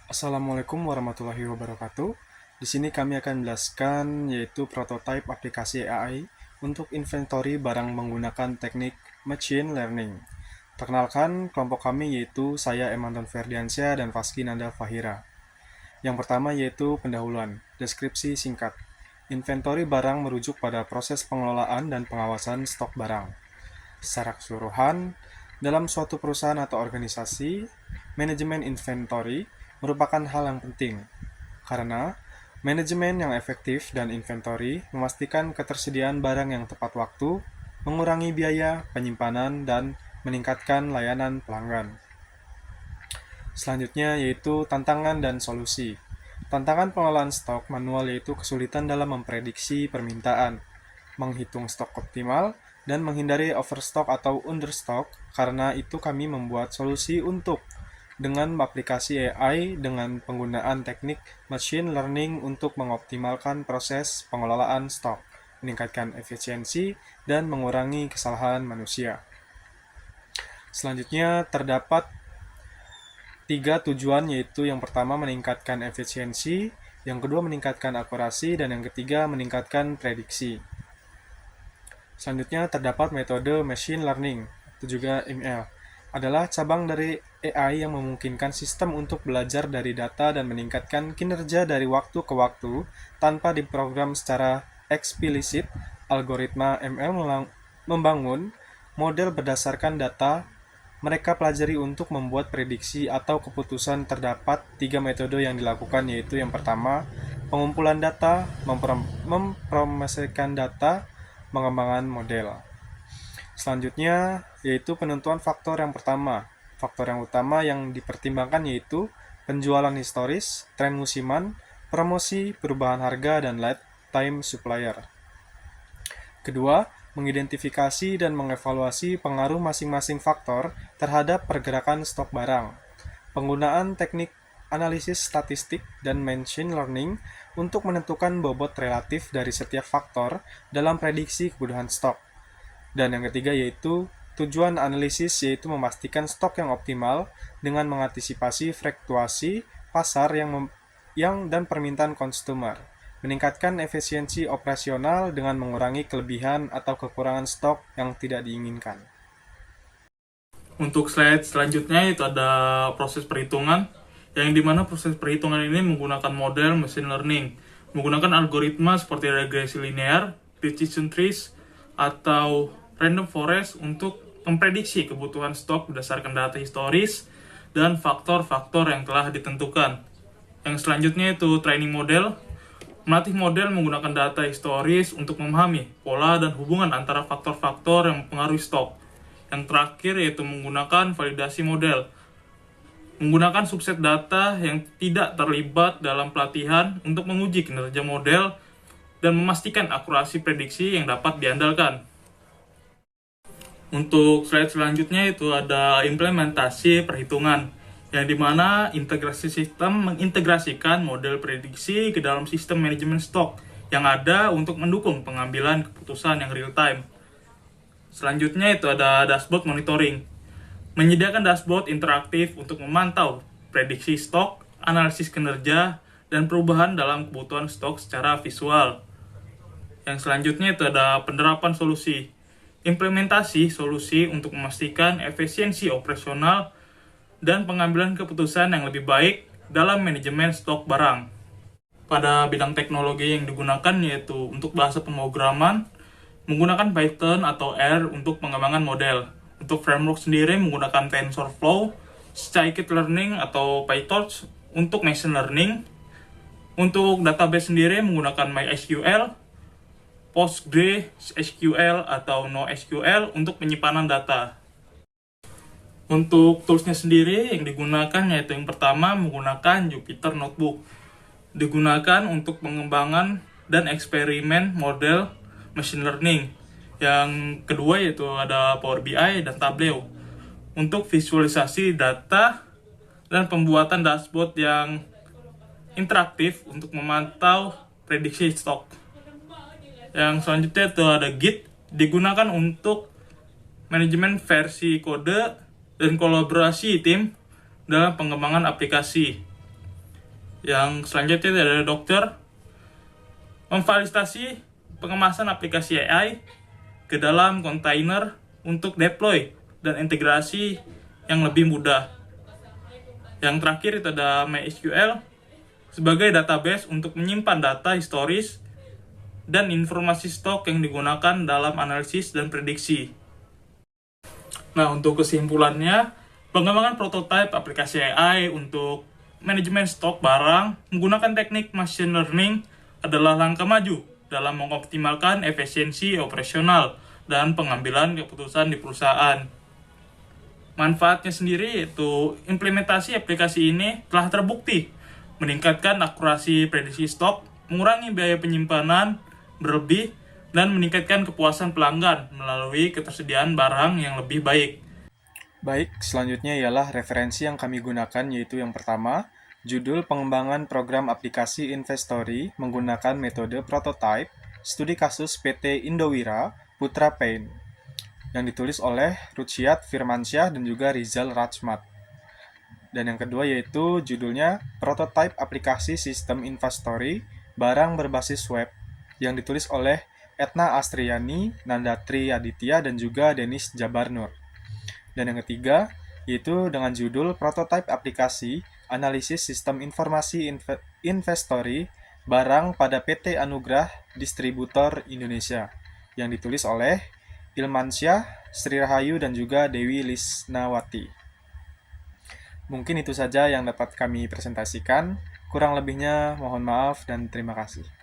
Assalamualaikum warahmatullahi wabarakatuh. Di sini kami akan menjelaskan yaitu prototipe aplikasi AI untuk inventory barang menggunakan teknik machine learning. Perkenalkan, kelompok kami yaitu saya Emanton Ferdiansyah dan Faski Nanda Fahira. Yang pertama yaitu pendahuluan, deskripsi singkat. Inventory barang merujuk pada proses pengelolaan dan pengawasan stok barang. Secara keseluruhan, dalam suatu perusahaan atau organisasi, manajemen inventory merupakan hal yang penting, karena manajemen yang efektif dan inventory memastikan ketersediaan barang yang tepat waktu, mengurangi biaya penyimpanan, dan meningkatkan layanan pelanggan. Selanjutnya yaitu tantangan dan solusi. Tantangan pengelolaan stok manual yaitu kesulitan dalam memprediksi permintaan, menghitung stok optimal, dan menghindari overstock atau understock. Karena itu kami membuat solusi untuk dengan aplikasi AI dengan penggunaan teknik machine learning untuk mengoptimalkan proses pengelolaan stok, meningkatkan efisiensi, dan mengurangi kesalahan manusia. Selanjutnya terdapat tiga tujuan, yaitu yang pertama meningkatkan efisiensi, yang kedua meningkatkan akurasi, dan yang ketiga meningkatkan prediksi. Selanjutnya terdapat metode machine learning, itu juga ML, adalah cabang dari AI yang memungkinkan sistem untuk belajar dari data dan meningkatkan kinerja dari waktu ke waktu tanpa diprogram secara eksplisit. Algoritma ML membangun model berdasarkan data mereka pelajari untuk membuat prediksi atau keputusan. Terdapat tiga metode yang dilakukan, yaitu yang pertama, pengumpulan data, mempromosikan data, pengembangan model. Selanjutnya, yaitu penentuan faktor yang pertama. Faktor yang utama yang dipertimbangkan yaitu penjualan historis, tren musiman, promosi, perubahan harga, dan lifetime supplier. Kedua, mengidentifikasi dan mengevaluasi pengaruh masing-masing faktor terhadap pergerakan stok barang. Penggunaan teknik analisis statistik dan machine learning untuk menentukan bobot relatif dari setiap faktor dalam prediksi kebutuhan stok. Dan yang ketiga yaitu tujuan analisis, yaitu memastikan stok yang optimal dengan mengantisipasi fluktuasi pasar dan permintaan konsumer, meningkatkan efisiensi operasional dengan mengurangi kelebihan atau kekurangan stok yang tidak diinginkan. Untuk slide selanjutnya itu ada proses perhitungan, yang dimana proses perhitungan ini menggunakan model machine learning, menggunakan algoritma seperti regresi linear, decision trees, atau random forest untuk memprediksi kebutuhan stok berdasarkan data historis dan faktor-faktor yang telah ditentukan. Yang selanjutnya itu training model, melatih model menggunakan data historis untuk memahami pola dan hubungan antara faktor-faktor yang mempengaruhi stok. Yang terakhir yaitu menggunakan validasi model, menggunakan subset data yang tidak terlibat dalam pelatihan untuk menguji kinerja model dan memastikan akurasi prediksi yang dapat diandalkan. Untuk slide selanjutnya itu ada implementasi perhitungan, yang dimana integrasi sistem mengintegrasikan model prediksi ke dalam sistem manajemen stok yang ada untuk mendukung pengambilan keputusan yang real time. Selanjutnya itu ada dashboard monitoring, menyediakan dashboard interaktif untuk memantau prediksi stok, analisis kinerja, dan perubahan dalam kebutuhan stok secara visual. Yang selanjutnya itu ada penerapan solusi, implementasi solusi untuk memastikan efisiensi operasional dan pengambilan keputusan yang lebih baik dalam manajemen stok barang. Pada bidang teknologi yang digunakan yaitu untuk bahasa pemrograman, menggunakan Python atau R untuk pengembangan model. Untuk framework sendiri menggunakan TensorFlow, Scikit-learn atau PyTorch untuk machine learning. Untuk database sendiri menggunakan MySQL, PostgreSQL atau NoSQL untuk penyimpanan data. Untuk toolsnya sendiri yang digunakan yaitu yang pertama menggunakan Jupyter Notebook. Digunakan untuk pengembangan dan eksperimen model machine learning. Yang kedua yaitu ada Power BI dan Tableau untuk visualisasi data dan pembuatan dashboard yang interaktif untuk memantau prediksi stok. Yang selanjutnya itu ada Git, digunakan untuk manajemen versi kode dan kolaborasi tim dalam pengembangan aplikasi. Yang selanjutnya ada dokter memfasilitasi pengemasan aplikasi AI ke dalam kontainer untuk deploy dan integrasi yang lebih mudah. Yang terakhir itu ada MySQL sebagai database untuk menyimpan data historis dan informasi stok yang digunakan dalam analisis dan prediksi. Nah, untuk kesimpulannya, pengembangan prototipe aplikasi AI untuk manajemen stok barang menggunakan teknik machine learning adalah langkah maju dalam mengoptimalkan efisiensi operasional dan pengambilan keputusan di perusahaan. Manfaatnya sendiri yaitu implementasi aplikasi ini telah terbukti meningkatkan akurasi prediksi stok, mengurangi biaya penyimpanan berlebih, dan meningkatkan kepuasan pelanggan melalui ketersediaan barang yang lebih baik. Baik, selanjutnya ialah referensi yang kami gunakan, yaitu yang pertama, judul pengembangan program aplikasi Investory menggunakan metode prototype, studi kasus PT Indowira, Putra Paint, yang ditulis oleh Ruchiat Firmansyah dan juga Rizal Rachmat. Dan yang kedua yaitu judulnya Prototype Aplikasi Sistem Investory Barang Berbasis Web, yang ditulis oleh Etna Astriani, Nandatri Aditya, dan juga Denis Jabarnur. Dan yang ketiga, yaitu dengan judul Prototype Aplikasi Analisis Sistem Informasi Investory Barang pada PT Anugrah Distributor Indonesia, yang ditulis oleh Ilmansyah, Sri Rahayu, dan juga Dewi Lisnawati. Mungkin itu saja yang dapat kami presentasikan. Kurang lebihnya mohon maaf dan terima kasih.